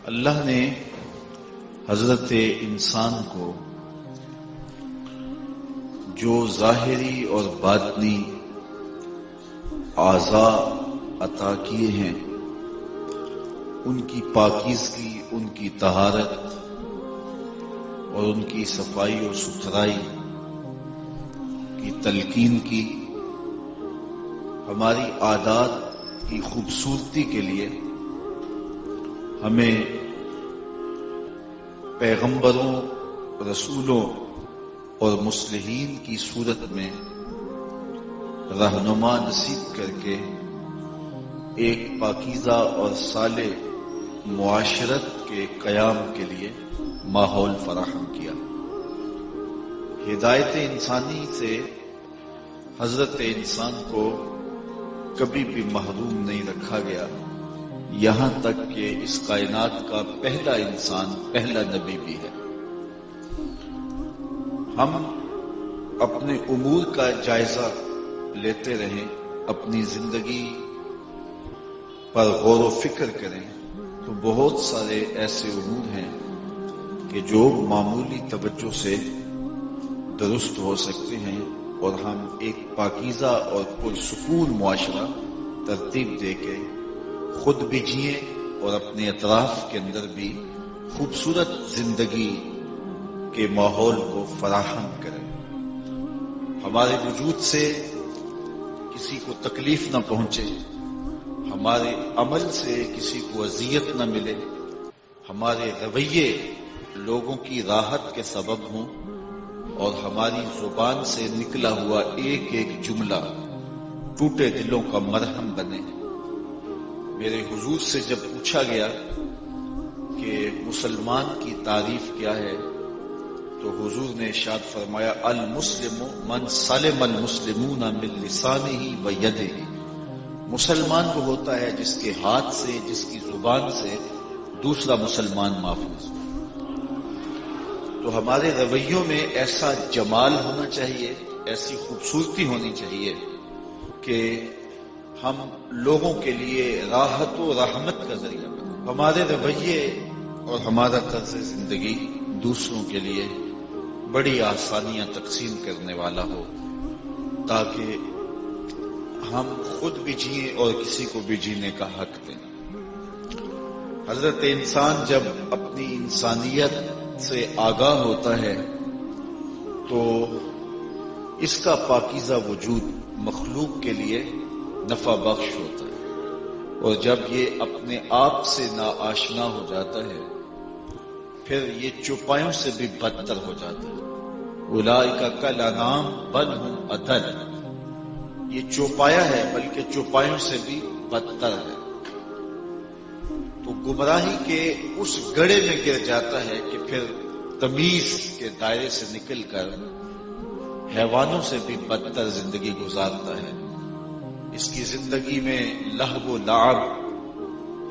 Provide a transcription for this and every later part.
اللہ نے حضرت انسان کو جو ظاہری اور باطنی اعضاء عطا کیے ہیں، ان کی پاکیزگی، ان کی طہارت اور ان کی صفائی اور ستھرائی کی تلقین کی، ہماری عادات کی خوبصورتی کے لیے ہمیں پیغمبروں، رسولوں اور مصلحین کی صورت میں رہنما نصیب کر کے ایک پاکیزہ اور صالح معاشرت کے قیام کے لیے ماحول فراہم کیا۔ ہدایت انسانی سے حضرت انسان کو کبھی بھی محروم نہیں رکھا گیا، یہاں تک کہ اس کائنات کا پہلا انسان، پہلا نبی بھی ہے۔ ہم اپنے امور کا جائزہ لیتے رہیں، اپنی زندگی پر غور و فکر کریں تو بہت سارے ایسے امور ہیں کہ جو معمولی توجہ سے درست ہو سکتے ہیں اور ہم ایک پاکیزہ اور پرسکون معاشرہ ترتیب دے کے خود بھی جئیں اور اپنے اطراف کے اندر بھی خوبصورت زندگی کے ماحول کو فراہم کریں۔ ہمارے وجود سے کسی کو تکلیف نہ پہنچے، ہمارے عمل سے کسی کو اذیت نہ ملے، ہمارے رویے لوگوں کی راحت کے سبب ہوں اور ہماری زبان سے نکلا ہوا ایک ایک جملہ ٹوٹے دلوں کا مرہم بنے۔ میرے حضور سے جب پوچھا گیا کہ مسلمان کی تعریف کیا ہے تو حضور نے ارشاد فرمایا، المسلم من سلم المسلمون من لسانہ و یدہ۔ مسلمان وہ ہوتا ہے جس کے ہاتھ سے، جس کی زبان سے دوسرا مسلمان محفوظ ہو۔ تو ہمارے رویوں میں ایسا جمال ہونا چاہیے، ایسی خوبصورتی ہونی چاہیے کہ ہم لوگوں کے لیے راحت و رحمت کا ذریعہ بنیں۔ ہمارے رویے اور ہمارا طرز زندگی دوسروں کے لیے بڑی آسانیاں تقسیم کرنے والا ہو، تاکہ ہم خود بھی جئیں اور کسی کو بھی جینے کا حق دیں۔ حضرت انسان جب اپنی انسانیت سے آگاہ ہوتا ہے تو اس کا پاکیزہ وجود مخلوق کے لیے نفع بخش ہوتا ہے، اور جب یہ اپنے آپ سے ناآشنا ہو جاتا ہے پھر یہ چوپایوں سے بھی بدتر ہو جاتا ہے۔ اولئک کالانعام بل ھم اضل، یہ چوپایا ہے بلکہ چوپایوں سے بھی بدتر ہے۔ تو گمراہی کے اس گڑھے میں گر جاتا ہے کہ پھر تمیز کے دائرے سے نکل کر حیوانوں سے بھی بدتر زندگی گزارتا ہے۔ اس کی زندگی میں لہو و لعب،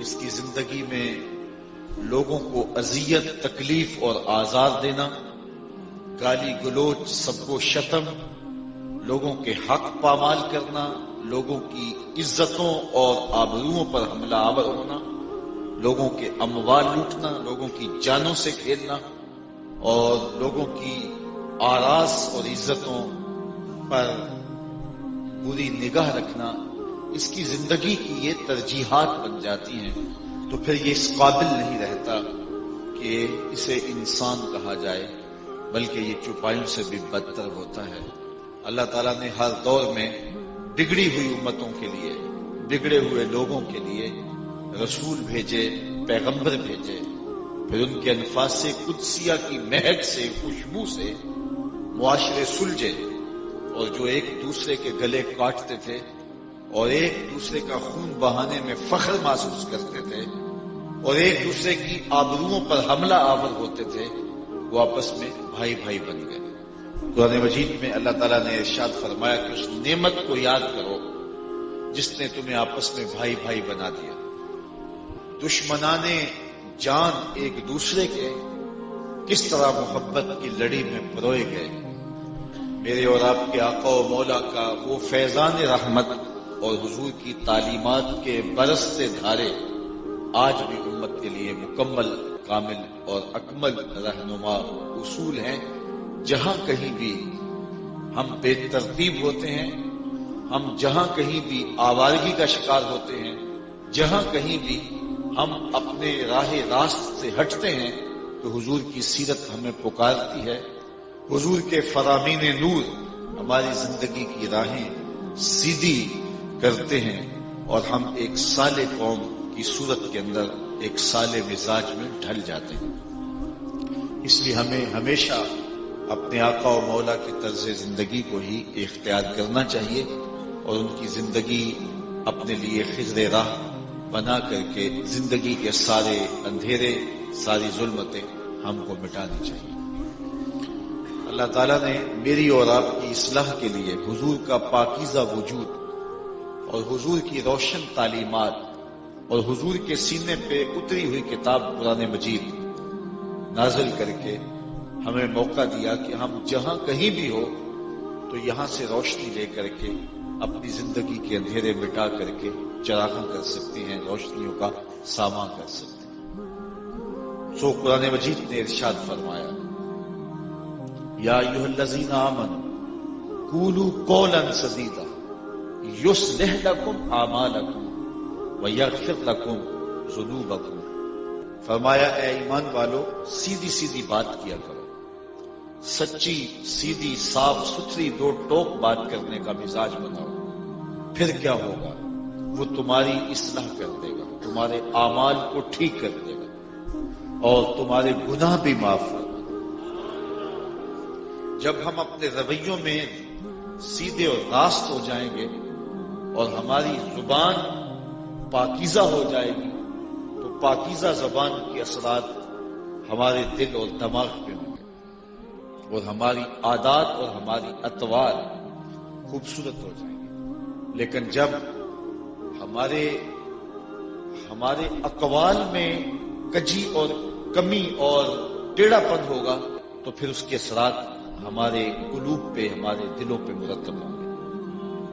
اس کی زندگی میں لوگوں کو اذیت، تکلیف اور آزار دینا، گالی گلوچ، سب و شتم، لوگوں کے حق پامال کرنا، لوگوں کی عزتوں اور آبروؤں پر حملہ آور ہونا، لوگوں کے اموال لوٹنا، لوگوں کی جانوں سے کھیلنا اور لوگوں کی آراز اور عزتوں پر بری نگاہ رکھنا، اس کی زندگی کی یہ ترجیحات بن جاتی ہیں تو پھر یہ اس قابل نہیں رہتا کہ اسے انسان کہا جائے، بلکہ یہ چوپایوں سے بھی بدتر ہوتا ہے۔ اللہ تعالیٰ نے ہر دور میں بگڑی ہوئی امتوں کے لیے، بگڑے ہوئے لوگوں کے لیے رسول بھیجے، پیغمبر بھیجے، پھر ان کے انفاس قدسیہ کی مہک سے، خوشبو سے معاشرے سلجھے، اور جو ایک دوسرے کے گلے کاٹتے تھے اور ایک دوسرے کا خون بہانے میں فخر محسوس کرتے تھے اور ایک دوسرے کی آبروؤں پر حملہ آور ہوتے تھے، وہ آپس میں بھائی بھائی بن گئے۔ قرآن مجید میں اللہ تعالیٰ نے ارشاد فرمایا کہ اس نعمت کو یاد کرو جس نے تمہیں آپس میں بھائی بھائی بنا دیا۔ دشمنان جان ایک دوسرے کے کس طرح محبت کی لڑی میں پروئے گئے۔ میرے اور آپ کے آقا و مولا کا وہ فیضان رحمت اور حضور کی تعلیمات کے برستے دھارے آج بھی امت کے لیے مکمل، کامل اور اکمل رہنما اصول ہیں۔ جہاں کہیں بھی ہم بے ترتیب ہوتے ہیں، ہم جہاں کہیں بھی آوارگی کا شکار ہوتے ہیں، جہاں کہیں بھی ہم اپنے راہ راست سے ہٹتے ہیں، تو حضور کی سیرت ہمیں پکارتی ہے۔ حضور کے فرامین نور ہماری زندگی کی راہیں سیدھی کرتے ہیں، اور ہم ایک صالح قوم کی صورت کے اندر ایک صالح مزاج میں ڈھل جاتے ہیں۔ اس لیے ہمیں ہمیشہ اپنے آقا و مولا کی طرز زندگی کو ہی اختیار کرنا چاہیے، اور ان کی زندگی اپنے لیے خضر راہ بنا کر کے زندگی کے سارے اندھیرے، ساری ظلمتیں ہم کو مٹانی چاہیے۔ اللہ تعالیٰ نے میری اور آپ کی اصلاح کے لیے حضور کا پاکیزہ وجود اور حضور کی روشن تعلیمات اور حضور کے سینے پہ اتری ہوئی کتاب قرآن مجید نازل کر کے ہمیں موقع دیا کہ ہم جہاں کہیں بھی ہو تو یہاں سے روشنی لے کر کے اپنی زندگی کے اندھیرے مٹا کر کے چراغاں کر سکتے ہیں، روشنیوں کا سامان کر سکتے ہیں۔ سو قرآن مجید نے ارشاد فرمایا، یا ایھا الذین آمنوا قولوا قولا سدیدا یصلح لکم اعمالکم ویغفر لکم ذنوبکم۔ فرمایا اے ایمان والو، سیدھی سیدھی بات کیا کرو، سچی سیدھی صاف ستھری دو ٹوک بات کرنے کا مزاج بناؤ، پھر کیا ہوگا؟ وہ تمہاری اصلاح کر دے گا، تمہارے اعمال کو ٹھیک کر دے گا اور تمہارے گناہ بھی معاف کر دے گا۔ جب ہم اپنے رویوں میں سیدھے اور راست ہو جائیں گے اور ہماری زبان پاکیزہ ہو جائے گی، تو پاکیزہ زبان کے اثرات ہمارے دل اور دماغ پہ ہوں گے، اور ہماری عادات اور ہماری اطوار خوبصورت ہو جائیں گے۔ لیکن جب ہمارے اقوال میں کجی اور کمی اور ٹیڑھا پن ہوگا، تو پھر اس کے اثرات ہمارے قلوب پہ، ہمارے دلوں پہ مرتب ہوں گے،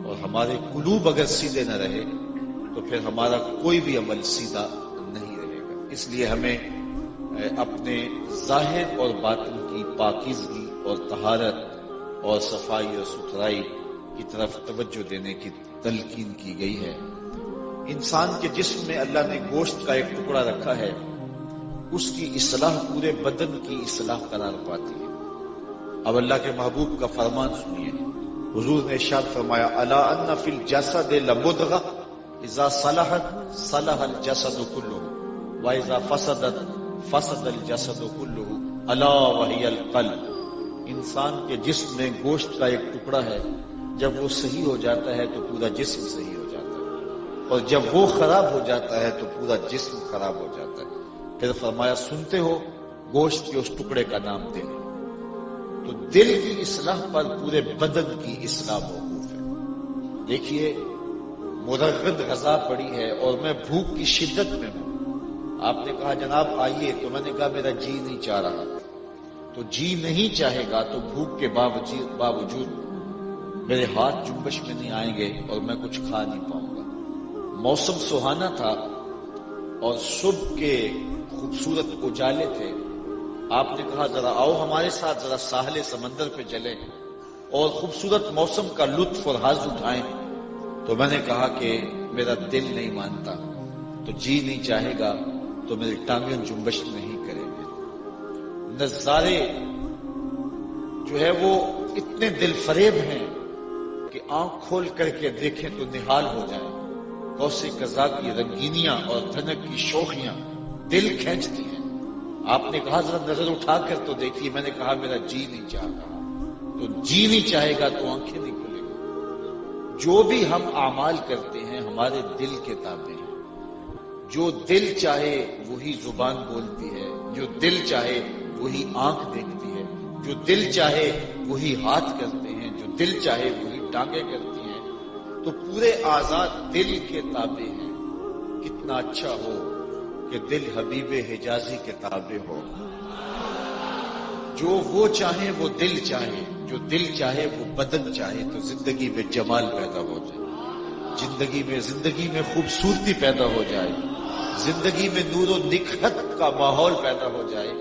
اور ہمارے قلوب اگر سیدھے نہ رہے تو پھر ہمارا کوئی بھی عمل سیدھا نہیں رہے گا۔ اس لیے ہمیں اپنے ظاہر اور باطن کی پاکیزگی اور طہارت اور صفائی اور ستھرائی کی طرف توجہ دینے کی تلقین کی گئی ہے۔ انسان کے جسم میں اللہ نے گوشت کا ایک ٹکڑا رکھا ہے، اس کی اصلاح پورے بدن کی اصلاح قرار پاتی ہے۔ اب اللہ کے محبوب کا فرمان سنیے، حضور نے ارشاد فرمایا، الا ان فی الجسد لمضغہ اذا صلحت صلح الجسد کلہ واذا فسدت فسد الجسد کلہ الا وہی القلب۔ انسان کے جسم میں گوشت کا ایک ٹکڑا ہے، جب وہ صحیح ہو جاتا ہے تو پورا جسم صحیح ہو جاتا ہے، اور جب وہ خراب ہو جاتا ہے تو پورا جسم خراب ہو جاتا ہے۔ پھر فرمایا، سنتے ہو گوشت کے اس ٹکڑے کا نام دل۔ تو دل کی اصلاح پر پورے بدن کی اصلاح موقوف ہے۔ دیکھیے، مرغد غذا پڑی ہے اور میں بھوک کی شدت میں ہوں، آپ نے کہا جناب آئیے، تو میں نے کہا میرا جی نہیں چاہ رہا، تو جی نہیں چاہے گا تو بھوک کے باوجود میرے ہاتھ جنبش میں نہیں آئیں گے اور میں کچھ کھا نہیں پاؤں گا۔ موسم سہانا تھا اور صبح کے خوبصورت اجالے تھے، آپ نے کہا ذرا آؤ ہمارے ساتھ، ذرا ساحل سمندر پہ چلیں اور خوبصورت موسم کا لطف اور حظ اٹھائیں۔ تو میں نے کہا کہ میرا دل نہیں مانتا، تو جی نہیں چاہے گا تو میری ٹانگیں جنبش نہیں کریں گے۔ نظارے جو ہے وہ اتنے دل فریب ہیں کہ آنکھ کھول کر کے دیکھیں تو نہال ہو جائیں۔ قوس قزح کی رنگینیاں اور دھنک کی شوخیاں دل کھینچتی ہیں۔ آپ نے کہا ذرا نظر اٹھا کر تو دیکھیے، میں نے کہا میرا جی نہیں چاہ رہا، تو جی نہیں چاہے گا تو آنکھیں نہیں کھلیں گی۔ جو بھی ہم اعمال کرتے ہیں ہمارے دل کے تابع ہیں، جو دل چاہے وہی زبان بولتی ہے، جو دل چاہے وہی آنکھ دیکھتی ہے، جو دل چاہے وہی ہاتھ کرتے ہیں، جو دل چاہے وہی ٹانگیں کرتی ہیں۔ تو پورے آزاد دل کے تابع ہیں۔ کتنا اچھا ہو کہ دل حبیب حجازی کے تابع ہو، جو وہ چاہے وہ دل چاہے، جو دل چاہے وہ بدن چاہے، تو زندگی میں جمال پیدا ہو جائے، زندگی میں خوبصورتی پیدا ہو جائے، زندگی میں نور و نکہت کا ماحول پیدا ہو جائے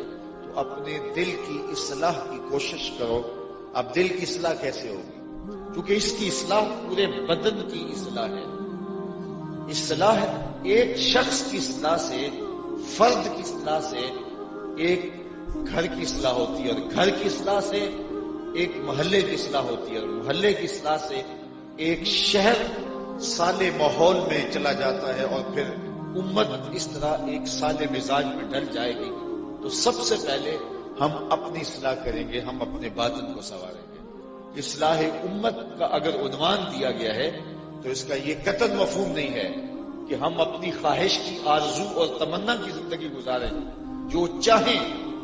تو اپنے دل کی اصلاح کی کوشش کرو. اب دل کی اصلاح کیسے ہوگی؟ کیونکہ اس کی اصلاح پورے بدن کی اصلاح ہے. اصلاح ایک شخص کی اصلاح سے، فرد کی اصلاح سے ایک گھر کی اصلاح ہوتی ہے، اور گھر کی اصلاح سے ایک محلے کی اصلاح ہوتی ہے، اور محلے کی اصلاح سے ایک شہر صالح ماحول میں چلا جاتا ہے، اور پھر امت اس طرح ایک صالح مزاج میں ڈھل جائے گی. تو سب سے پہلے ہم اپنی اصلاح کریں گے، ہم اپنے باطن کو سنواریں گے. اصلاح امت کا اگر عنوان دیا گیا ہے تو اس کا یہ قطعاً مفہوم نہیں ہے کہ ہم اپنی خواہش کی آرزو اور تمنا کی زندگی گزاریں، جو چاہیں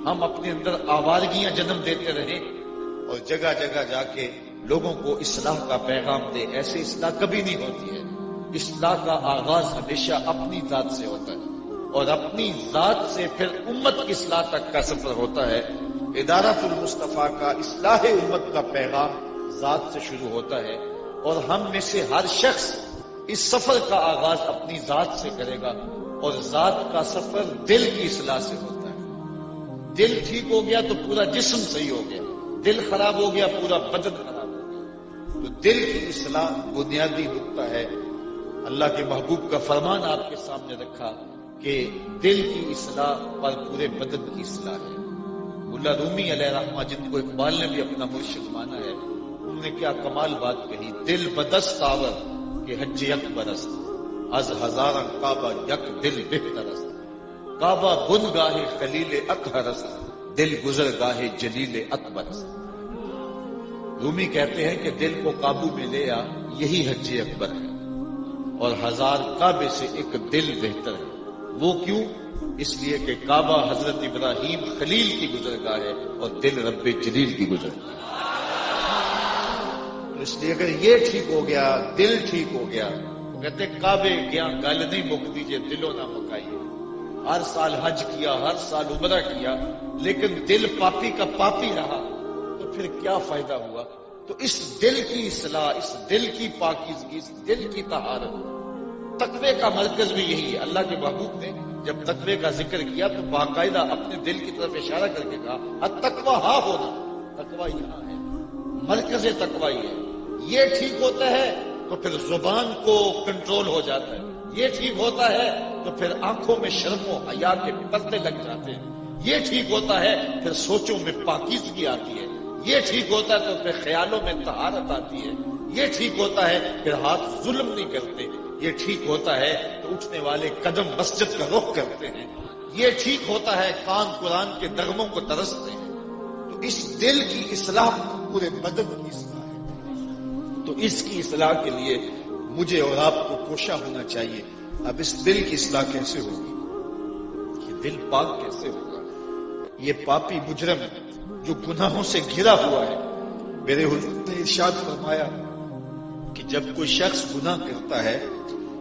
ہم اپنے اندر آوارگیاں جنم دیتے رہیں اور جگہ جگہ جا کے لوگوں کو اصلاح کا پیغام دیں. ایسے اصلاح کبھی نہیں ہوتی ہے. اصلاح کا آغاز ہمیشہ اپنی ذات سے ہوتا ہے، اور اپنی ذات سے پھر امت کی اصلاح تک کا سفر ہوتا ہے. ادارۃ المصطفیٰ کا اصلاح امت کا پیغام ذات سے شروع ہوتا ہے، اور ہم میں سے ہر شخص اس سفر کا آغاز اپنی ذات سے کرے گا، اور ذات کا سفر دل کی اصلاح سے ہوتا ہے. دل ٹھیک ہو گیا تو پورا جسم صحیح ہو گیا، دل خراب ہو گیا پورا بدن خراب ہو گیا. تو دل کی اصلاح بنیادی نقطہ ہے. اللہ کے محبوب کا فرمان آپ کے سامنے رکھا کہ دل کی اصلاح اور پورے بدن کی اصلاح ہے. ملا رومی علیہ رحمہ، جن کو اقبال نے بھی اپنا مرشد مانا ہے، انہوں نے کیا کمال بات کہی. دل بدست آور کہ حج یک برست، از ہزاراں کعبہ یک دل بہترست. کعبہ بن گاہے خلیل اطہرست، دل گزر گاہے جلیل اکبرست. رومی کہتے ہیں کہ دل کو قابو میں لے آ، یہی حج اکبر ہے، اور ہزار کعبے سے ایک دل بہتر ہے. وہ کیوں؟ اس لیے کہ کعبہ حضرت ابراہیم خلیل کی گزرگاہ ہے، اور دل رب جلیل کی گزرگاہ. اس لیے اگر یہ ٹھیک ہو گیا، دل ٹھیک ہو گیا، تو کہتے کعبے گیا گل نہیں مک دیجئے، دلوں نہ مکائیے. ہر سال حج کیا، ہر سال عمرہ کیا، لیکن دل پاپی کا پاپی رہا تو پھر کیا فائدہ ہوا؟ تو اس دل کی اصلاح، اس دل کی پاکیزگی، اس دل کی طہارت، تقوی کا مرکز بھی یہی ہے. اللہ کے محبوب نے جب تقوی کا ذکر کیا تو باقاعدہ اپنے دل کی طرف اشارہ کر کے کہا التقویٰ ہاں ہونا، تقویٰ یہاں ہے، مرکز تقویٰ یہ ہے. یہ ٹھیک ہوتا ہے تو پھر زبان کو کنٹرول ہو جاتا ہے. یہ ٹھیک ہوتا ہے تو پھر آنکھوں میں شرم و حیا کے پردے لگ جاتے ہیں. یہ ٹھیک ہوتا ہے پھر سوچوں میں پاکیزگی آتی ہے. یہ ٹھیک ہوتا ہے تو پھر خیالوں میں طہارت آتی ہے. یہ ٹھیک ہوتا ہے پھر ہاتھ ظلم نہیں کرتے. یہ ٹھیک ہوتا ہے تو اٹھنے والے قدم مسجد کا رخ کرتے ہیں. یہ ٹھیک ہوتا ہے کان قرآن کے نغموں کو ترستے ہیں. تو اس دل کی اصلاح پورے بدن کی اصلاح ہے. تو اس کی اصلاح کے لیے مجھے اور آپ کو کوشاں ہونا چاہیے. اب اس دل کی اصلاح کیسے ہوگی؟ یہ دل پاک کیسے ہوگا؟ یہ پاپی مجرم جو گناہوں سے گھرا ہوا ہے، میرے حضور نے ارشاد فرمایا کہ جب کوئی شخص گناہ کرتا ہے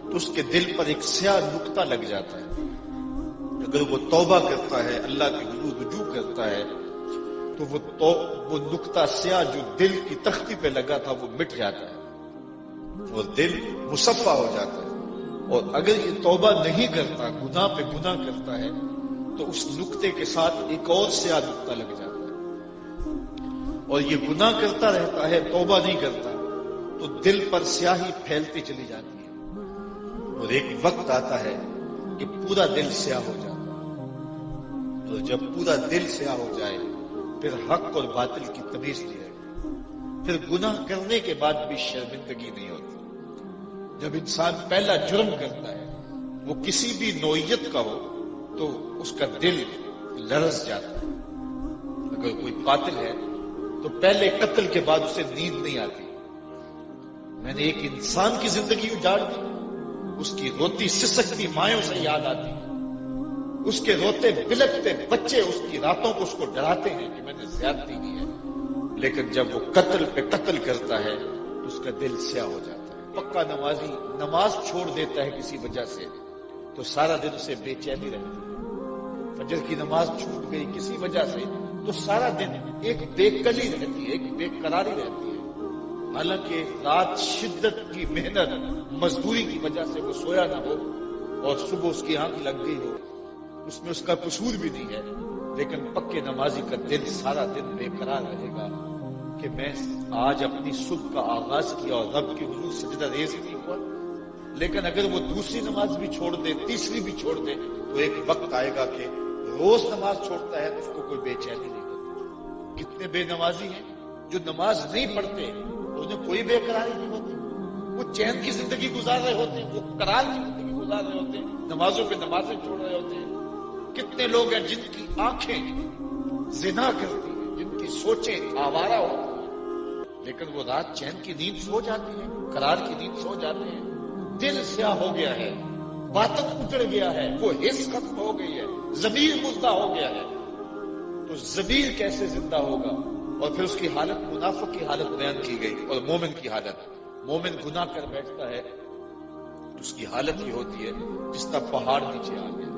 تو اس کے دل پر ایک سیاہ نقطہ لگ جاتا ہے. اگر وہ توبہ کرتا ہے، اللہ کے حضور رجوع کرتا ہے، تو وہ نقطہ سیاہ جو دل کی تختی پہ لگا تھا وہ مٹ جاتا ہے اور دل مصفا ہو جاتا ہے. اور اگر یہ توبہ نہیں کرتا، گناہ پہ گناہ کرتا ہے، تو اس نقطے کے ساتھ ایک اور سیاہ نقطہ لگ جاتا ہے، اور یہ گناہ کرتا رہتا ہے، توبہ نہیں کرتا، تو دل پر سیاہی پھیلتی چلی جاتی ہے، اور ایک وقت آتا ہے کہ پورا دل سیاہ ہو جاتا ہے. تو جب پورا دل سیاہ ہو جائے پھر حق اور باطل کی تمیز نہیں رہے. پھر گناہ کرنے کے بعد بھی شرمندگی نہیں ہوتی. جب انسان پہلا جرم کرتا ہے، وہ کسی بھی نوعیت کا ہو، تو اس کا دل لرز جاتا ہے. اگر کوئی قاتل ہے تو پہلے قتل کے بعد اسے نیند نہیں آتی. میں نے ایک انسان کی زندگی اجاڑ دی، اس کی روتی سسکتی مائوں سے یاد آتی ہے، اس کے روتے بلکتے بچے اس کی راتوں کو اس کو ڈراتے ہیں کہ میں نے زیادتی کی ہے. لیکن جب وہ قتل پہ قتل کرتا ہے تو اس کا دل سیاہ ہو جاتا ہے. پکا نمازی نماز چھوڑ دیتا ہے کسی وجہ سے تو سارا دن اسے بے چینی رہتی ہے. فجر کی نماز چھوٹ گئی کسی وجہ سے تو سارا دن ایک بے کلی رہتی ہے، ایک بے قراری رہتی ہے. حالانکہ رات شدت کی محنت مزدوری کی وجہ سے وہ سویا نہ ہو، اور صبح اس کی آنکھ لگ گئی ہو، اس میں اس کا قصور بھی نہیں ہے، لیکن پکے نمازی کا دل سارا دن بے قرار رہے گا کہ میں آج اپنی صبح کا آغاز کیا اور رب کے حضور سجدہ ریز نہیں ہوا. لیکن اگر وہ دوسری نماز بھی چھوڑ دے، تیسری بھی چھوڑ دے، تو ایک وقت آئے گا کہ روز نماز چھوڑتا ہے تو اس کو کوئی بے چینی نہیں ہوتی. کتنے بے نمازی ہیں جو نماز نہیں پڑھتے، انہیں کوئی بے قراری نہیں ہوتی، وہ چین کی زندگی گزار رہے ہوتے ہیں، وہ قرار کی زندگی گزار رہے ہوتے ہیں، نمازوں پہ نمازیں چھوڑ رہے ہوتے ہیں. کتنے لوگ ہیں جن کی آنکھیں زنا کرتی ہیں، جن کی سوچیں آوارہ ہوتی ہیں، لیکن وہ رات چین کی نیند سو جاتی ہیں، قرار کی نیند سو جاتے ہیں. دل سیاہ ہو گیا ہے، باطن اجڑ گیا ہے، وہ حس ختم ہو گئی ہے، ضمیر مردہ ہو گیا ہے. تو ضمیر کیسے زندہ ہوگا؟ اور پھر اس کی حالت، منافق کی حالت بیان کی گئی، اور مومن کی حالت. مومن گناہ کر بیٹھتا ہے تو اس کی حالت یہ ہوتی ہے جس طرح پہاڑ نیچے آ گیا.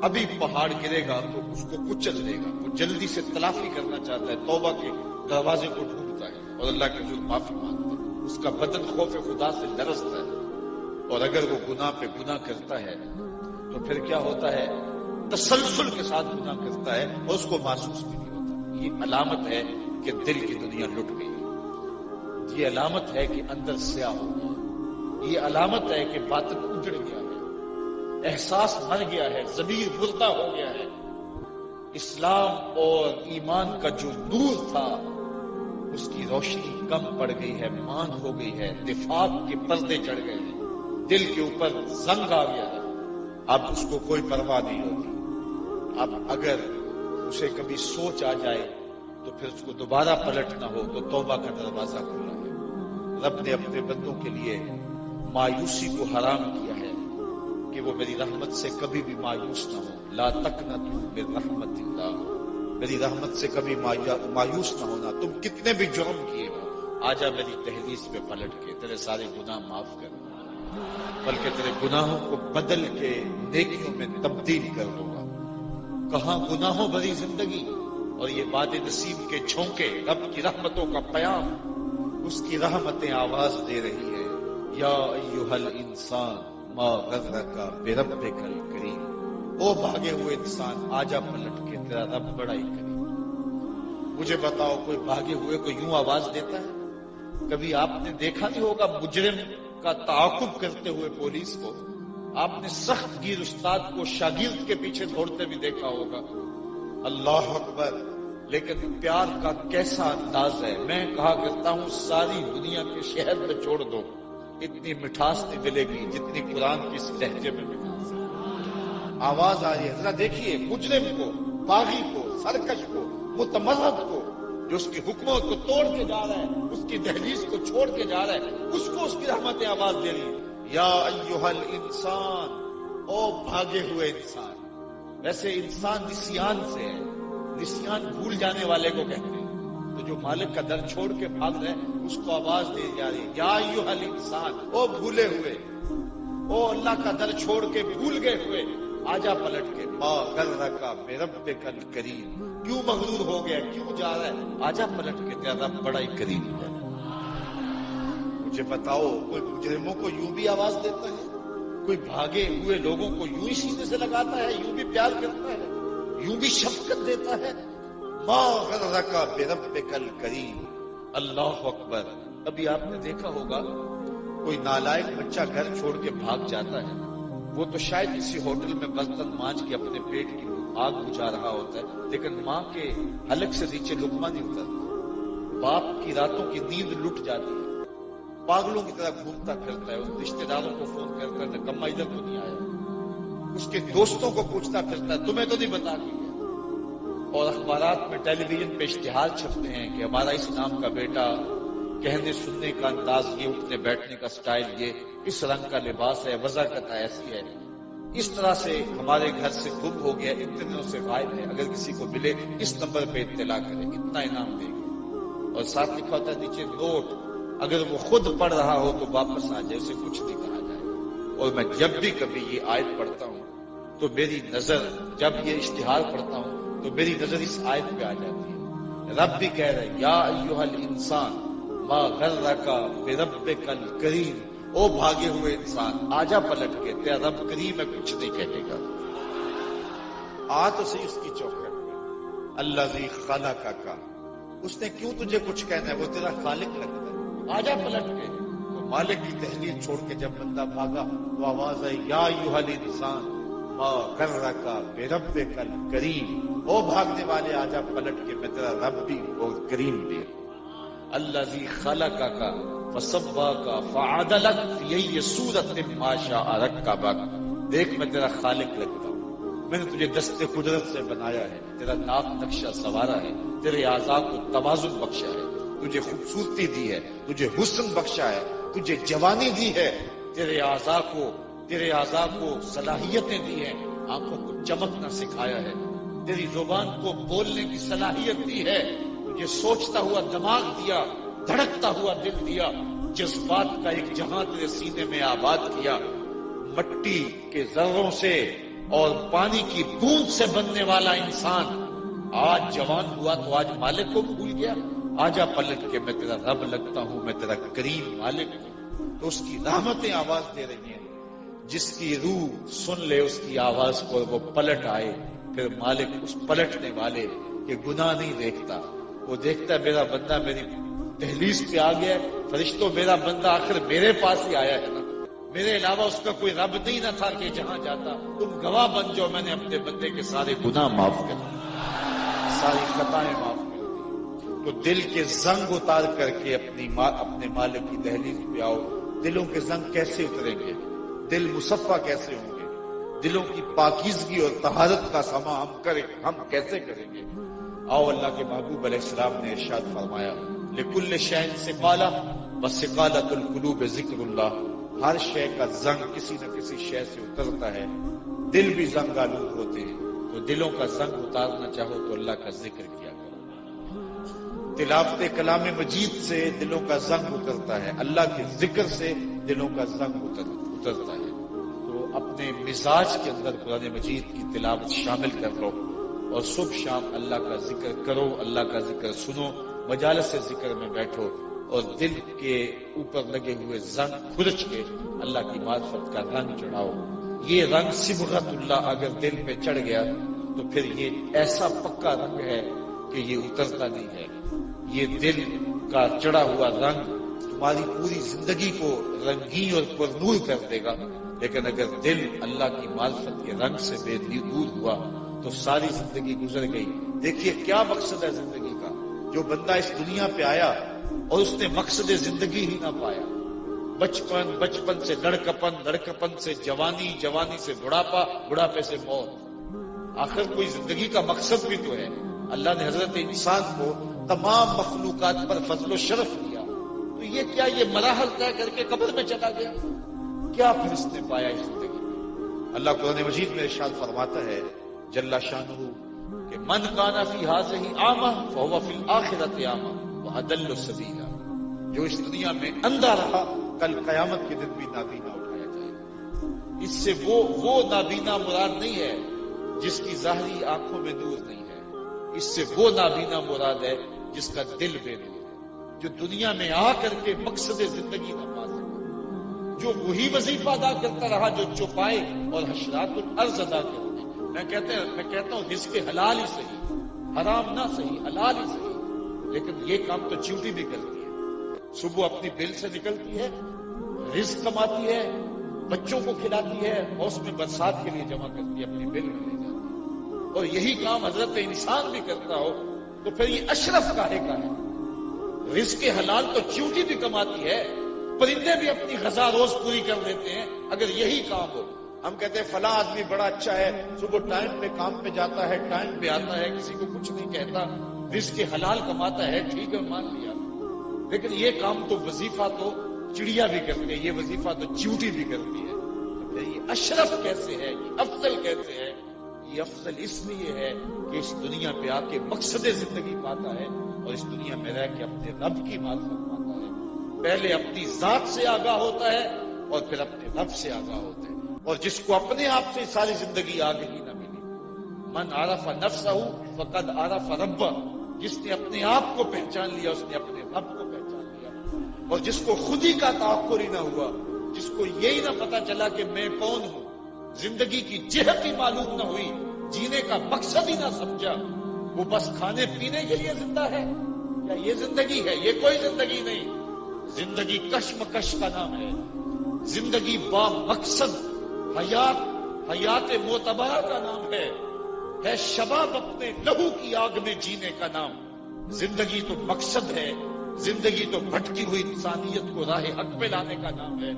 ابھی پہاڑ گرے گا تو اس کو کچل دے گا، وہ جلدی سے تلافی کرنا چاہتا ہے، توبہ کے دروازے کو ڈھونڈتا ہے اور اللہ کے حضور معافی مانگتا ہے. اس کا بدن خوف خدا سے لرزتا ہے. اور اگر وہ گناہ پہ گناہ کرتا ہے تو پھر کیا ہوتا ہے؟ تسلسل کے ساتھ گناہ کرتا ہے اور اس کو محسوس بھی نہیں ہوتا. یہ علامت ہے کہ دل کی دنیا لٹ گئی، یہ علامت ہے کہ اندر سیاہ ہو گیا، یہ علامت ہے کہ باطن اجڑ گیا ہے، احساس مر گیا ہے، ضمیر مردہ ہو گیا ہے. اسلام اور ایمان کا جو نور تھا اس کی روشنی کم پڑ گئی ہے، مان ہو گئی ہے، نفاق کے پردے چڑھ گئے ہیں، دل کے اوپر زنگ آ گیا ہے. اب اس کو کوئی پرواہ نہیں ہوتی. اب اگر اسے کبھی سوچ آ جائے تو پھر اس کو دوبارہ پلٹنا ہو تو توبہ کا دروازہ کھلا ہے. رب نے اپنے بندوں کے لیے مایوسی کو حرام کیا ہے کہ وہ میری رحمت سے کبھی بھی مایوس نہ ہو. لا تقنطوا من رحمت اللہ، میری رحمت سے کبھی مایوس نہ ہونا. تم کتنے بھی جرم کیے ہو، آجا میری دہلیز پہ پلٹ کے تیرے سارے گناہ معاف کر دوں، بلکہ تیرے گناہوں کو بدل کے نیکیوں میں تبدیل کر دوں گا. کہاں گناہوں بھری زندگی اور یہ وعدے نصیب کے جھونکے، رب کی رحمتوں کا پیام. اس کی رحمتیں آواز دے رہی ہے، یا ایھا الانسان ما غرک بربک الکریم. او بھاگے ہوئے انسان، آجا پلٹ کے، تیرا رب بڑا ہی کریم. مجھے بتاؤ کوئی بھاگے ہوئے کو یوں آواز دیتا ہے؟ کبھی آپ نے دیکھا نہیں ہوگا مجرم کا تعاقب کرتے ہوئے پولیس کو؟ آپ نے سخت گیر استاد کو شاگرد کے پیچھے دوڑتے بھی دیکھا ہوگا. اللہ اکبر. لیکن پیار کا کیسا انداز ہے. میں کہا کرتا ہوں ساری دنیا کے شہد میں چھوڑ دو، اتنی مٹھاس نہیں ملے گی جتنی قرآن کی اس لہجے میں مٹھاس ہے. آواز آ رہی ہے، ذرا دیکھیے مجرم کو، باغی کو، سرکش کو، متمرد کو، جو اس کی حکموں کو توڑ کے جا رہا ہے، اس کی دہلیز کو چھوڑ کے جا رہا ہے، اس کو اس کی رحمتیں آواز دے رہی ہیں، یا ایھا الانسان، او بھاگے ہوئے انسان. ویسے انسان نسیان سے ہے، نسیان بھول جانے والے کو کہتے ہیں. تو جو مالک کا در چھوڑ کے بھاگ رہے ہیں اس کو آواز دی جا رہی ہے، یا ایھا الانسان، او بھولے ہوئے، او اللہ کا در چھوڑ کے بھول گئے ہوئے، آجا پلٹ کے. ما غرک بربک الکریم، کیوں مغرور ہو گیا، کیوں جا رہا ہے؟ آجا پلٹ کے، تیرا رب بڑا ہی کریم ہے. مجھے بتاؤ کوئی مجرموں کو یوں بھی آواز دیتا ہے؟ کوئی بھاگے ہوئے لوگوں کو یوں ہی سینے سے لگاتا ہے، یوں بھی پیار کرتا ہے، یوں بھی شفقت دیتا ہے؟ ما غرک بربک الکریم. اللہ اکبر. ابھی آپ نے دیکھا ہوگا کوئی نالائق بچہ گھر چھوڑ کے بھاگ جاتا ہے، وہ تو شاید کسی ہوٹل میں برتن مانج کے اپنے پیٹ کی آگ بجھا رہا ہوتا ہے، لیکن ماں کے حلق سے نیچے لقمہ نہیں اترتا. باپ کی راتوں کی نیند لٹ جاتی ہے، پاگلوں کی طرح گھومتا پھرتا ہے، اس رشتے داروں کو فون کرتا ہے نکما ادھر تو نہیں آیا، اس کے دوستوں کو پوچھتا پھرتا ہے تمہیں تو نہیں بتا دیا. اور اخبارات میں، ٹیلی ویژن پہ اشتہار چھپتے ہیں کہ ہمارا اس نام کا بیٹا، کہنے سننے کا انداز یہ، اٹھنے بیٹھنے کا سٹائل یہ، اس رنگ کا لباس ہے، وضاحت ایسی ہے، اس طرح سے ہمارے گھر سے گم ہو گیا، اتنے دنوں سے غائب ہے، اگر کسی کو ملے اس نمبر پہ اطلاع کرے، اتنا انعام دے گا. اور ساتھ لکھا ہوتا ہے نیچے نوٹ، اگر وہ خود پڑھ رہا ہو تو واپس آ جائے، اسے کچھ نہیں کہا جائے. اور میں جب بھی کبھی یہ آیت پڑھتا ہوں تو میری نظر، جب یہ اشتہار پڑھتا ہوں تو میری نظر اس آیت پہ آ جاتی ہے. رب بھی کہہ رہے یا ایھا الانسان ما غرک بربک الکریم، او بھاگے ہوئے انسان آجا پلٹ کے، تیرا رب کریم ہے، کچھ نہیں کہے گا، آ تو صحیح اس کی چوکھٹ میں۔ الذی خلقک، اس نے کیوں تجھے کچھ کہنا ہے، وہ تیرا خالق لگتا ہے، آجا پلٹ کے۔ تو مالک کی تحلیل چھوڑ کے جب بندہ بھاگا تو آواز آئی یا ایھا الانسان ما غرک بربک الکریم، او بھاگنے والے آجا پلٹ کے، میں تیرا رب بھی اور کریم بھی۔ الذی خلقک فسواک فعدلک فی ای صورت ما شاء رکبک، دیکھ میں تیرا خالق لگتا ہوں، میں نے تجھے دست قدرت سے بنایا ہے، تیرا ناک نقشہ سنوارا ہے، تیرے اعضاء کو توازن بخشا ہے، تجھے خوبصورتی دی ہے، تجھے حسن بخشا ہے، تجھے جوانی دی ہے، تیرے اعضاء کو صلاحیتیں دی ہیں، آنکھوں کو چمکنا سکھایا ہے، تیری زبان کو بولنے کی صلاحیت دی ہے، تجھے سوچتا ہوا دماغ دیا، دھڑکتا ہوا دل دیا، جذبات کا ایک جہاں تیرے سینے میں آباد کیا۔ مٹی کے ذروں سے اور پانی کی بوند سے بننے والا انسان آج جوان ہوا تو آج مالک کو بھول گیا، آجا پلٹ کے میں تیرا رب لگتا ہوں، میں تیرا کریم مالک ہوں۔ تو اس کی رحمتیں آواز دے رہی ہیں، جس کی روح سن لے اس کی آواز کو وہ پلٹ آئے، پھر مالک اس پلٹنے والے کہ گناہ نہیں دیکھتا، وہ دیکھتا ہے میرا بندہ میری دہلیز پہ آ گیا، فرشتوں میرا بندہ آخر میرے پاس ہی آیا ہے نا، میرے علاوہ اس کا کوئی رب نہیں نہ تھا کہ جہاں جاتا تم گواہ بن جاؤ، میں نے اپنے بندے کے سارے گناہ معاف کر دیے، ساری خطائیں معاف کر دی۔ تو دل کے زنگ اتار کر کے اپنے مالک کی دہلیز پہ آؤ۔ دلوں کے زنگ کیسے اتریں گے؟ دل مصفہ کیسے ہوں گے؟ دلوں کی پاکیزگی اور طہارت کا سما ہم کیسے کریں گے؟ آؤ، اللہ کے محبوب علیہ السلام نے ارشاد فرمایا لکل شیء سقالہ وسقالۃ القلوب ذکر اللہ، ہر شے کا زنگ کسی نہ کسی شے سے اترتا ہے، دل بھی زنگ آلود ہوتے ہیں، تو دلوں کا زنگ اتارنا چاہو تو اللہ کا ذکر کیا کرو، تلاوت کلام مجید سے دلوں کا زنگ اترتا ہے، اللہ کے ذکر سے دلوں کا زنگ اترتا ہے۔ تو اپنے مزاج کے اندر قرآن مجید کی تلاوت شامل کر لو اور صبح شام اللہ کا ذکر کرو، اللہ کا ذکر سنو، مجالس ذکر میں بیٹھو اور دل کے اوپر لگے ہوئے زنگ کھرچ کے اللہ کی معرفت کا رنگ چڑھاؤ۔ یہ رنگ صبغت اللہ اگر دل پہ چڑھ گیا تو پھر یہ ایسا پکا رنگ ہے کہ یہ اترتا نہیں ہے، یہ دل کا چڑھا ہوا رنگ تمہاری پوری زندگی کو رنگین اور پرنور کر دے گا، لیکن اگر دل اللہ کی معرفت کے رنگ سے بے دور ہوا تو ساری زندگی گزر گئی۔ دیکھیے کیا مقصد ہے زندگی کا، جو بندہ اس دنیا پہ آیا اور اس نے مقصد زندگی ہی نہ پایا، بچپن سے لڑکپن سے جوانی، جوانی سے بڑھاپا، بڑھاپے سے موت، آخر کوئی زندگی کا مقصد بھی تو ہے۔ اللہ نے حضرت انسان کو تمام مخلوقات پر فضل و شرف دیا، تو یہ کیا یہ مراحل طے کر کے قبر میں چلا گیا؟ کیا پھر اس نے پایا اس زندگی میں؟ اللہ قرآن مجید میں ارشاد فرماتا ہے جل شانہ کہ من کان فی ھذہ اعمی فہو فی الآخرۃ اعمی واضل سبیلا، جو اس دنیا میں اندھا رہا کل قیامت کے دن بھی نابینا اٹھایا جائے گا۔ اس سے وہ نابینا مراد نہیں ہے جس کی ظاہری آنکھوں میں نور نہیں ہے، اس سے وہ نابینا مراد ہے جس کا دل بے نور ہے، جو دنیا میں آ کر کے مقصد زندگی نہ پا سکا، جو وہی وظیفہ ادا کرتا رہا جو چوپائے اور حشرات الارض ادا کرتے۔ میں کہتا ہوں رزق حلال ہی صحیح، حرام نہ صحیح، حلال ہی صحیح، لیکن یہ کام تو چیوٹی بھی کرتی ہے، صبح اپنی بل سے نکلتی ہے، رزق کماتی ہے، بچوں کو کھلاتی ہے، موسم برسات کے لیے جمع کرتی ہے، اپنی بل میں لے جاتی ہے، اور یہی کام حضرت انسان بھی کرتا ہو تو پھر یہ اشرف کاہے کا ہے؟ رزق حلال تو چیوٹی بھی کماتی ہے، پرندے بھی اپنی غذا روز پوری کر لیتے ہیں، اگر یہی کام ہو۔ ہم کہتے ہیں فلاں آدمی بڑا اچھا ہے، صبح ٹائم پہ کام پہ جاتا ہے، ٹائم پہ آتا ہے، کسی کو کچھ نہیں کہتا، رزق حلال کماتا ہے، ٹھیک ہے مان لیا، لیکن یہ کام تو وظیفہ تو چڑیا بھی کرتی ہے، یہ وظیفہ تو چیوٹی بھی کرتی ہے، تو یہ اشرف کیسے ہے، یہ افضل کیسے ہے؟ یہ افضل اس لیے ہے کہ اس دنیا پہ آ کے مقصد زندگی پاتا ہے اور اس دنیا میں رہ کے اپنے رب کی معرفت پاتا ہے، پہلے اپنی ذات سے آگاہ ہوتا ہے اور پھر اپنے رب سے آگاہ ہوتا ہے۔ اور جس کو اپنے آپ سے ساری زندگی آگہی نہ ملی، من عرف نفسہ فقد عرف ربہ، جس نے اپنے آپ کو پہچان لیا اس نے اپنے رب کو پہچان لیا، اور جس کو خود ہی کا تعقل ہی نہ ہوا جس کو یہی نہ پتا چلا کہ میں کون ہوں، زندگی کی جہت ہی معلوم نہ ہوئی، جینے کا مقصد ہی نہ سمجھا، وہ بس کھانے پینے کے لیے زندہ ہے، کیا یہ زندگی ہے؟ یہ کوئی زندگی نہیں۔ زندگی کشمکش کا نام ہے، زندگی با مقصد حیات معتبرہ کا نام ہے شباب اپنے لہو کی آگ میں جینے کا نام۔ زندگی تو مقصد ہے، زندگی تو بھٹکی ہوئی انسانیت کو راہ حق پہ لانے کا نام ہے،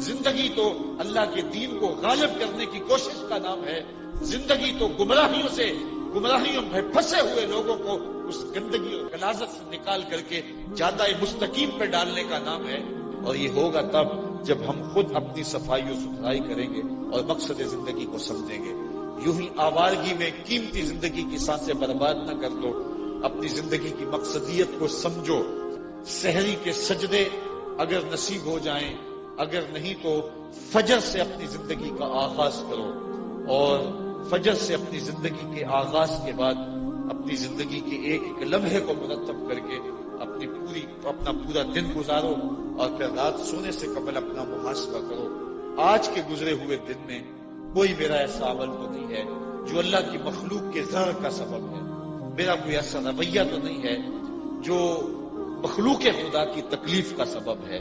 زندگی تو اللہ کے دین کو غالب کرنے کی کوشش کا نام ہے، زندگی تو گمراہیوں میں پھنسے ہوئے لوگوں کو اس گندگی اور غلاظت سے نکال کر کے جادہ مستقیم پہ ڈالنے کا نام ہے۔ اور یہ ہوگا تب جب ہم خود اپنی صفائی و ستھرائی کریں گے اور مقصد زندگی کو سمجھیں گے۔ یوں ہی آوارگی میں قیمتی زندگی کی سانسیں برباد نہ کر دو، اپنی زندگی کی مقصدیت کو سمجھو۔ سحری کے سجدے اگر نصیب ہو جائیں، اگر نہیں تو فجر سے اپنی زندگی کا آغاز کرو، اور فجر سے اپنی زندگی کے آغاز کے بعد اپنی زندگی کے ایک ایک لمحے کو مرتب کر کے اپنا پورا دن گزارو، اور پھر رات سونے سے قبل اپنا محاسبہ کرو۔ آج کے گزرے ہوئے دن میں کوئی میرا ایسا عمل تو نہیں ہے جو اللہ کی مخلوق کے ضرر کا سبب ہے، میرا کوئی ایسا رویہ تو نہیں ہے جو مخلوق خدا کی تکلیف کا سبب ہے،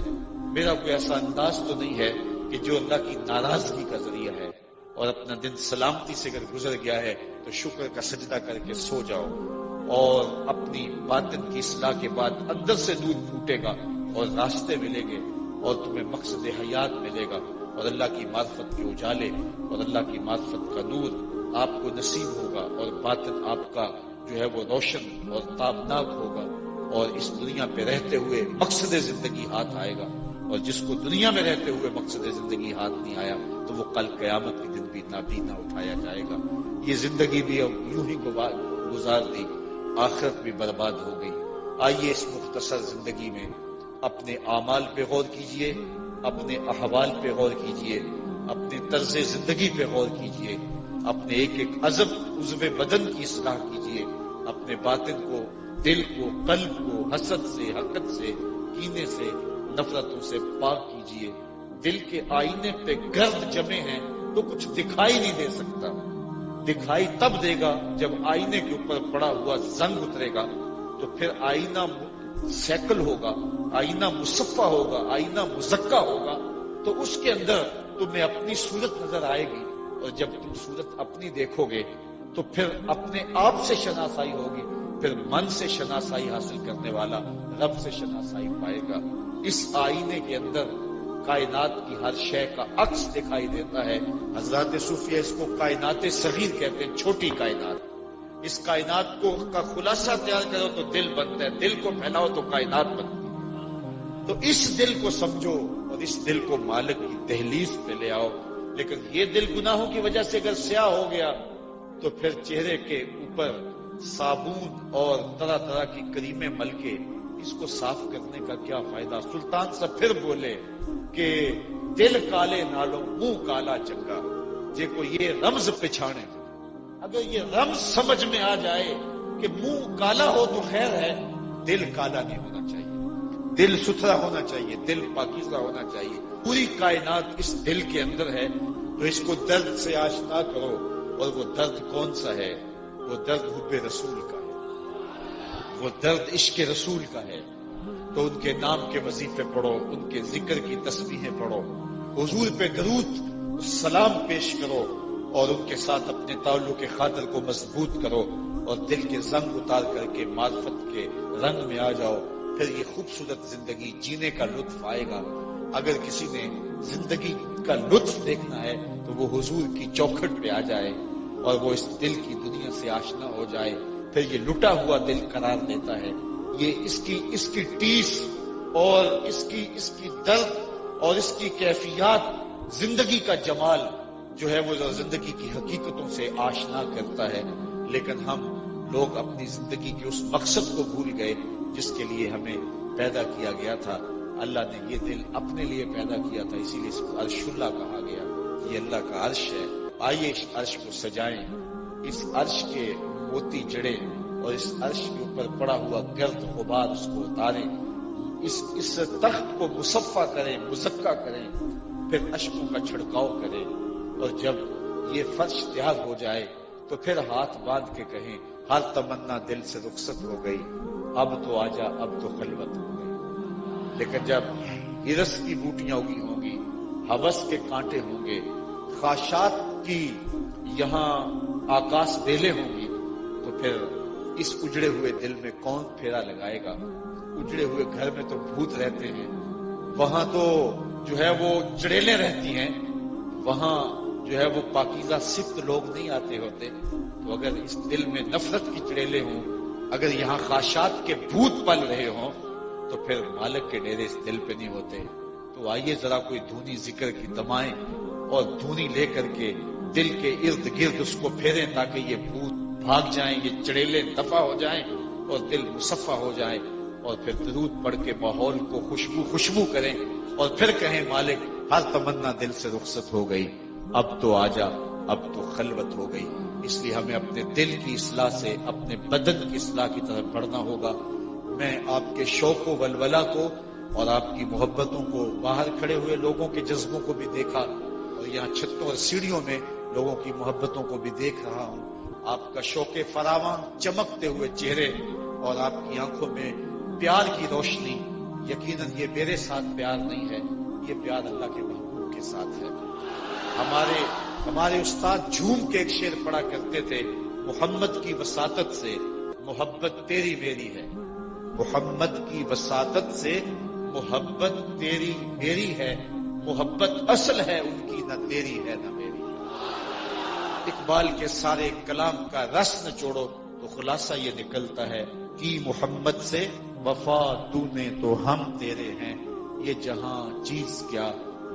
میرا کوئی ایسا انداز تو نہیں ہے کہ جو اللہ کی ناراضگی کا ذریعہ ہے۔ اور اپنا دن سلامتی سے اگر گزر گیا ہے تو شکر کا سجدہ کر کے سو جاؤ، اور اپنی باطن کی اصلاح کے بعد اندر سے دودھ پھوٹے گا اور راستے ملیں گے، اور تمہیں مقصد حیات ملے گا، اور اللہ کی معرفت کے اجالے اور اللہ کی معرفت کا نور آپ کو نصیب ہوگا، اور باطن آپ کا جو ہے وہ روشن اور تابناک ہوگا، اور اس دنیا پہ رہتے ہوئے مقصد زندگی ہاتھ آئے گا۔ اور جس کو دنیا میں رہتے ہوئے مقصد زندگی ہاتھ نہیں آیا تو وہ کل قیامت کے دن بھی نابینا اٹھایا جائے گا۔ یہ زندگی بھی اب یوں ہی گزار دی، آخرت بھی برباد ہو گئی۔ آئیے اس مختصر زندگی میں اپنے اعمال پہ غور کیجئے، اپنے احوال پہ غور کیجئے، اپنے طرز زندگی پہ غور کیجئے، اپنے ایک ایک عضو بدن کی اصلاح کیجئے، اپنے باطن کو، دل کو، قلب کو حسد سے، حقد سے، کینے سے، نفرتوں سے پاک کیجئے۔ دل کے آئینے پہ گرد جمے ہیں تو کچھ دکھائی نہیں دے سکتا، دکھائی تب دے گا جب آئینے کے اوپر پڑا ہوا زنگ اترے گا، تو پھر آئینہ سیکل ہوگا، آئینہ مصفہ ہوگا، آئینہ مزکا ہوگا، تو اس کے اندر تمہیں اپنی صورت نظر آئے گی، اور جب تم صورت اپنی دیکھو گے تو پھر اپنے آپ سے شناسائی ہوگی، پھر من سے شناسائی حاصل کرنے والا رب سے شناسائی پائے گا۔ اس آئینے کے اندر کائنات کی ہر شے کا عکس دکھائی دیتا ہے۔ حضرات صوفیہ اس کو کائنات صغیر کہتے ہیں، چھوٹی کائنات۔ اس کائنات کا خلاصہ تیار کرو تو دل بنتا ہے، دل کو پھیلاؤ تو کائنات بنتی ہے۔ تو اس دل کو سمجھو اور اس دل کو مالک کی دہلیز پہ لے آؤ۔ لیکن یہ دل گناہوں کی وجہ سے اگر سیاہ ہو گیا تو پھر چہرے کے اوپر صابون اور طرح طرح کی کریمیں مل کے اس کو صاف کرنے کا کیا فائدہ؟ سلطان صاحب پھر بولے کہ دل کالے نالوں منہ کالا چنگا، جے کو یہ رمز پچھانے۔ اگر یہ رمز سمجھ میں آ جائے کہ منہ کالا ہو تو خیر ہے، دل کالا نہیں ہونا چاہیے، دل ستھرا ہونا چاہیے، دل پاکیزہ ہونا چاہیے۔ پوری کائنات اس دل کے اندر ہے، تو اس کو درد سے آشنا کرو۔ اور وہ درد کون سا ہے؟ وہ درد حب رسول کا ہے، وہ درد عشق رسول کا ہے۔ تو ان کے نام کے وظیفے پڑھو، ان کے ذکر کی تسبیحیں پڑھو، حضور پہ درود سلام پیش کرو، اور ان کے ساتھ اپنے تعلق خاطر کو مضبوط کرو، اور دل کے زنگ اتار کر کے معرفت کے رنگ میں آ جاؤ۔ پھر یہ خوبصورت زندگی جینے کا لطف آئے گا۔ اگر کسی نے زندگی کا لطف دیکھنا ہے تو وہ حضور کی چوکھٹ پہ آ جائے اور وہ اس دل کی دنیا سے آشنا ہو جائے۔ پھر یہ لٹا ہوا دل قرار دیتا ہے، یہ اس کی ٹیس اور اس کی درد اور اس کی کیفیات، زندگی کا جمال جو ہے وہ زندگی کی حقیقتوں سے آشنا کرتا ہے۔ لیکن ہم لوگ اپنی زندگی کے اس مقصد کو بھول گئے جس کے لیے ہمیں پیدا کیا گیا تھا۔ اللہ نے یہ دل اپنے لیے پیدا کیا تھا، اسی لیے اس کو عرش اللہ کہا گیا۔ یہ اللہ کا عرش ہے، آئیے اس عرش کو سجائیں، اس عرش کے موتی جڑیں، اور اس عرش کے اوپر پڑا ہوا گرد غبار اس کو اتاریں۔ اس تخت کو مصفا کریں، مزکا کریں، پھر اشکوں کا چھڑکاؤ کریں، اور جب یہ فرش تیار ہو جائے تو پھر ہاتھ باندھ کے کہیں ہر تمنا دل سے رخصت ہو گئی، اب تو آجا، اب تو خلوت ہو گئی۔ لیکن جب ہرس کی بوٹیاں اگی ہوں گی، ہوس کے کانٹے ہوں گے، خاشات کی یہاں آکاش بیلیں ہوں گی، تو پھر اس اجڑے ہوئے دل میں کون پھیرا لگائے گا؟ اجڑے ہوئے گھر میں تو بھوت رہتے ہیں، وہاں تو جو ہے وہ چڑیلیں رہتی ہیں، وہاں جو ہے وہ پاکیزہ صفت لوگ نہیں آتے ہوتے۔ تو اگر اس دل میں نفرت کی چڑیلیں ہوں، اگر یہاں خاشات کے بھوت پل رہے ہوں، تو پھر مالک کے ڈیرے اس دل پہ نہیں ہوتے۔ تو آئیے ذرا کوئی دھونی ذکر کی دمائیں اور دھونی لے کر کے دل کے ارد گرد اس کو پھیریں، تاکہ یہ بھوت بھاگ جائیں، یہ چڑیلیں دفع ہو جائیں اور دل مصفا ہو جائیں، اور پھر درود پڑھ کے ماحول کو خوشبو کریں، اور پھر کہیں مالک ہر تمنا دل سے رخصت ہو گئی، اب تو آجا، اب تو خلوت ہو گئی۔ اس لیے ہمیں اپنے دل کی اصلاح سے اپنے بدن کی اصلاح کی طرف بڑھنا ہوگا۔ میں آپ کے شوق و ولولہ کو اور آپ کی محبتوں کو، باہر کھڑے ہوئے لوگوں کے جذبوں کو بھی دیکھا، اور یہاں چھتوں اور سیڑھیوں میں لوگوں کی محبتوں کو بھی دیکھ رہا ہوں۔ آپ کا شوق فراواں، چمکتے ہوئے چہرے اور آپ کی آنکھوں میں پیار کی روشنی، یقیناً یہ میرے ساتھ پیار نہیں ہے، یہ پیار اللہ کے محبوب کے ساتھ ہے۔ ہمارے استاد جھوم کے ایک شعر پڑھا کرتے تھے، محمد کی وساطت سے محبت تیری میری ہے، محمد کی وساطت سے محبت تیری میری ہے، محبت اصل ہے ان کی، نہ تیری ہے نہ میری۔ اقبال کے سارے کلام کا رس نچوڑو تو خلاصہ یہ نکلتا ہے کہ محمد سے وفا تو نے تو ہم تیرے ہیں، یہ جہاں چیز کیا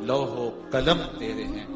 لوح و قلم تیرے ہیں۔